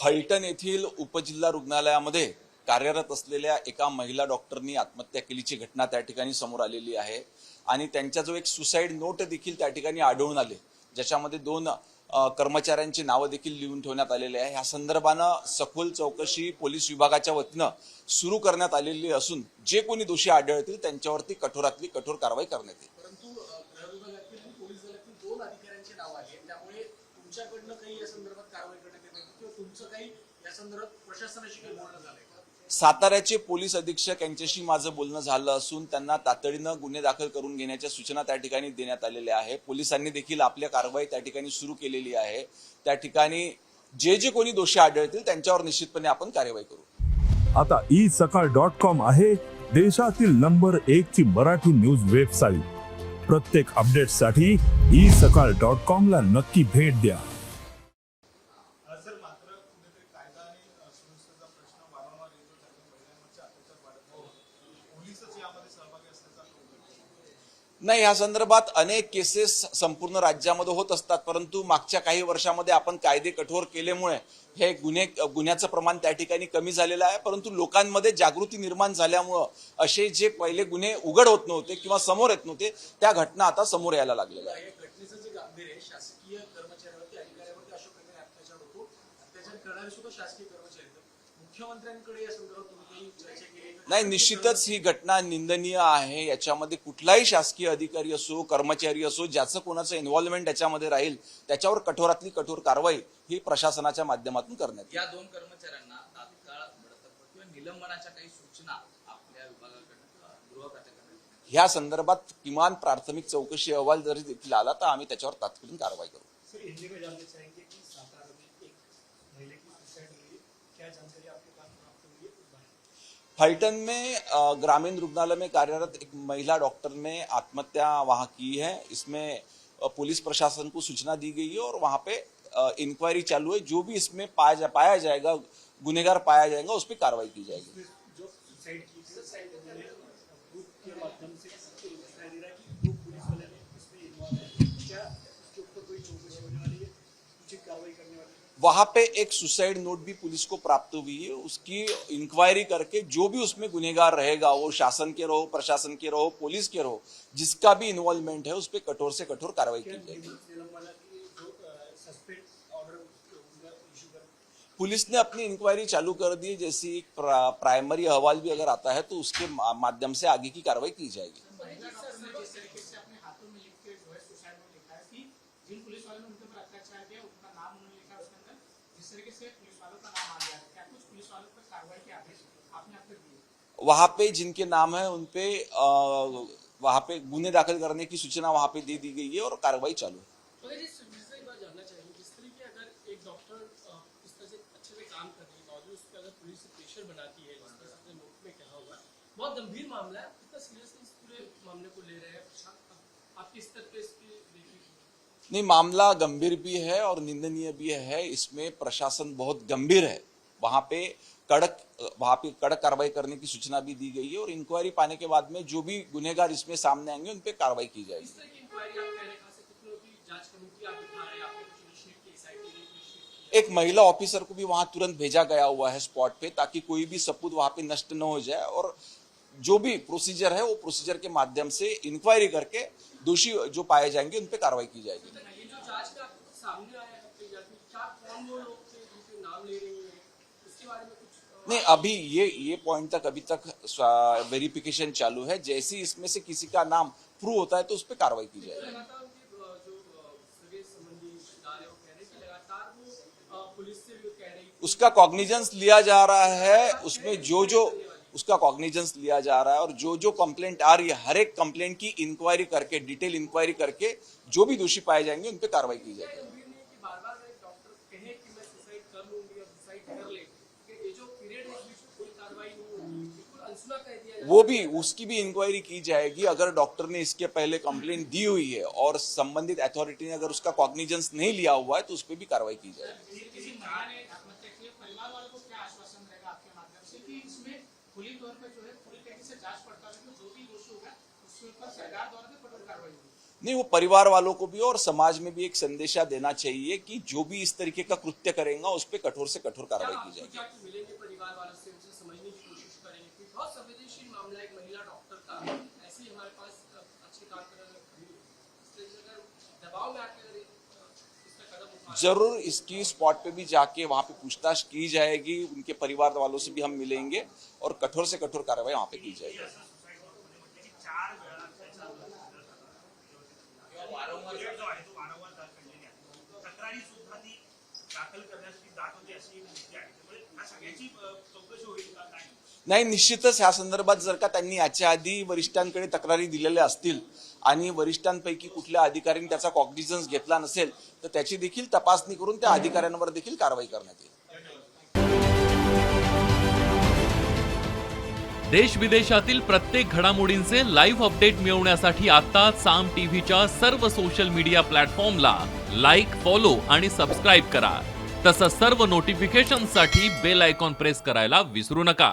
फलटण येथील उपजिल्हा रुग्णालयामध्ये कार्यरत असलेल्या एका महिला डॉक्टरनी आत्महत्या केल्याची घटना त्या ठिकाणी समोर आलेली आहे आणि त्यांचा जो एक सुसाईड नोट देखील त्या ठिकाणी आढळून आले, ज्याच्यामध्ये 2 कर्मचाऱ्यांची नावं देखील लिहून ठेवण्यात आलेले आहे। या संदर्भानं सखोल चौकशी पोलीस विभागाच्या वतीनं सुरू करण्यात आलेली असून जे कोणी दोषी आढळतील त्यांच्यावरती कठोरातली कठोर कारवाई करण्यात येईल। परंतु गृह विभागातील आणि पोलीस दलातील 2 अधिकाऱ्यांची नाव आहेत, त्यामुळे तुमच्याकडनं काही या संदर्भात कारवाई करण्यात येते किंवा तुमचं काही या संदर्भात प्रशासनाशी काही बोलणं झालंय का? साताऱ्याचे पोलीस अधीक्षक यांच्याशी माझं बोलणं झालं असून त्यांना तातडीनं गुन्हे दाखल करून घेण्याच्या सूचना त्या ठिकाणी देण्यात आलेल्या आहे। पोलिसांनी देखील आपल्या कारवाई त्या ठिकाणी सुरू केलेली आहे। त्या ठिकाणी जे कोणी दोषी आढळतील त्यांच्यावर निश्चितपणे आपण कार्यवाही करू। आता isakal.com आहे देशातील नंबर 1 ची मराठी न्यूज वेबसाईट। प्रत्येक अपडेटसाठी isakal.com ला नक्की भेट द्या। नाही, या संदर्भात अनेक केसेस संपूर्ण राज्यामध्ये होत असतात, परंतु मागच्या काही वर्षामध्ये आपण कायदे कठोर केल्यामुळे हे गुन्ह्याचं प्रमाण त्या ठिकाणी कमी झालेलं आहे। परंतु लोकांमध्ये जागृती निर्माण झाल्यामुळे असे जे पहिले गुन्हे उघड होत नव्हते किंवा समोर येत नव्हते त्या घटना आता समोर यायला लागलेल्या आहेत। या घटनेचं जे गांभीर्य आहे, शासकीय कर्मचाऱ्यावरती अधिकाऱ्यावरती अशा प्रकारे अत्याचार होतो, अत्याचार करणारे सुद्धा शासकीय कर्मचारी आहेत। मुख्यमंत्र्यांकडे या संदर्भात तुम्ही चर्चा केली? नाही, निश्चितच ही घटना निंदनीय आहे। याच्यामध्ये कुठलाही शासकीय अधिकारी असो कर्मचारी असो ज्याचं कोणाचं इन्व्हॉल्वमेंट याच्यामध्ये राहील त्याच्यावर कठोरातली कठोर कारवाई ही प्रशासनाच्या माध्यमातून करण्यात येईल। या 2 कर्मचाऱ्यांना तात्काळ बडतर्फ किंवा निलंबनाच्या काही सूचना आपल्या विभागाकडून गृह खात्याकडे ह्या संदर्भात किमान प्राथमिक चौकशी अहवाल जरी देखील आला तर आम्ही त्याच्यावर तात्काळ कारवाई करू। सर, हिंदी में जानना चाहेंगे कि सातारा में एक महिला की सुसाइड हुई है, क्या जानकारी आपके पास प्राप्त हुई है? फलटन में ग्रामीण रुग्णालय में कार्यरत एक महिला डॉक्टर ने आत्महत्या वहां की है। इसमें पुलिस प्रशासन को सूचना दी गई है और वहां पे इंक्वायरी चालू है। जो भी इसमें पाया जाएगा, गुनहगार पाया जाएगा, उस पर कार्रवाई की जाएगी। जो सुसाइड की ग्रुप के माध्यम से दिखाई दे रहा है कि 2 पुलिस वाले ने इसमें इन्वॉल्व है, क्या इसके ऊपर कोई चौकसी होने वाली है, उचित कार्रवाई करने वाली है? वहां पे एक सुसाइड नोट भी पुलिस को प्राप्त हुई है। उसकी इंक्वायरी करके जो भी उसमें गुनहगार रहेगा, वो शासन के रहो, प्रशासन के रहो, पुलिस के रहो, जिसका भी इन्वॉल्वमेंट है उस पर कठोर से कठोर कार्रवाई की जाएगी। पुलिस ने अपनी इंक्वायरी चालू कर दी। जैसी एक प्राइमरी अहवाल भी अगर आता है तो उसके माध्यम से आगे की कार्रवाई की जाएगी। वहां पे जिनके नाम है उन पे वहां पे गुन्हे दाखिल करने की सूचना वहां पे दे दी गई है और कार्रवाई चालू है। जानना चाहिए जिस तरीके अगर एक डॉक्टर इस तरह से अच्छे से काम कर रही है, बावजूद उस पर अगर पुलिस से प्रेशर बनाती है, जिस तरह से नोट में कहा हुआ है, बहुत गंभीर मामला है, कितना सीरियसली इस पूरे मामले को ले रहे हैं, आप किस तरह पे इसकी देखिए? नहीं, मामला गंभीर भी है और निंदनीय भी है। इसमें प्रशासन बहुत गंभीर है। वहां पे कड़क कार्रवाई करने की सूचना भी दी गई है और इंक्वायरी पाने के बाद में जो भी गुनहगार इसमें सामने आएंगे उन पे कार्रवाई की जाएगी। एक महिला ऑफिसर को भी वहां तुरंत भेजा गया हुआ है स्पॉट पे, ताकि कोई भी सबूत वहां पे नष्ट न हो जाए और जो भी प्रोसीजर है वो प्रोसीजर के माध्यम से इंक्वायरी करके दोषी जो पाए जाएंगे उन पे कार्रवाई की जाएगी। नहीं, अभी ये पॉइंट तक अभी तक वेरिफिकेशन चालू है। जैसे ही इसमें से किसी का नाम प्रूव होता है तो उस पर कार्रवाई की जाएगी। उसका कॉग्निजेंस लिया जा रहा है। उसमें जो उसका कॉग्निजेंस लिया जा रहा है और जो कंप्लेंट आ रही है, हर एक कंप्लेंट की इंक्वायरी करके, डिटेल इंक्वायरी करके जो भी दोषी पाए जाएंगे उन पे कार्रवाई की जाएगी। वो भी उसकी भी इंक्वायरी की जाएगी। अगर डॉक्टर ने इसके पहले कंप्लेंट दी हुई है और संबंधित अथॉरिटी ने अगर उसका कॉग्निजेंस नहीं लिया हुआ है तो उस पर भी कार्रवाई की जाएगी। खुली तौर पर जो है पूरी तरीके से जांच पड़ताल में जो भी दोषी होगा उसके ऊपर सरकार द्वारा भी कठोर कार्रवाई होगी। नहीं, वो परिवार वालों को भी और समाज में भी एक संदेशा देना चाहिए कि जो भी इस तरीके का कृत्य करेगा उस पर कठोर से कठोर कार्रवाई की जाएगी। क्या मिलेंगे परिवार वालों से, उनसे समझने की कोशिश करेंगे क्योंकि बहुत संवेदनशील मामला है एक महिला डॉक्टर का, ऐसे ही हमारे पास अच्छे काम कर रहे हैं, दबाव में आके इसका कदम उठा जरूर इसकी स्पॉट पे भी जाके वहां पे पूछताछ की जाएगी, उनके परिवार वालों से भी हम मिलेंगे और कठोर से कठोर कार्रवाई वहां पे की जाएगी। तक्रारी सुद्धा ती दाखल करण्यासाठी जात होती अशी माहिती आहे, त्यामुळे ह्या सगळ्याची चौकशी होईल का काय? नाही, निश्चितच ह्या संदर्भात जर का त्यांनी याच्या आधी वरिष्ठांकडे तक्रारी दिलेल्या असतील आणि वरिष्ठांपैकी कुठल्या अधिकाऱ्यांनी त्याचा कॉग्निझन्स घेतला नसेल तर त्याची देखील तपासणी करून त्या अधिकाऱ्यांवर देखील कारवाई करण्यात येईल। देश विदेशातील प्रत्येक घडामोडींचे लाईव्ह अपडेट मिळवण्यासाठी आता साम टीव्हीच्या सर्व सोशल मीडिया प्लॅटफॉर्मला लाईक, फॉलो आणि सबस्क्राईब करा। तसंच सर्व नोटिफिकेशनसाठी बेल आयकॉन प्रेस करायला विसरू नका।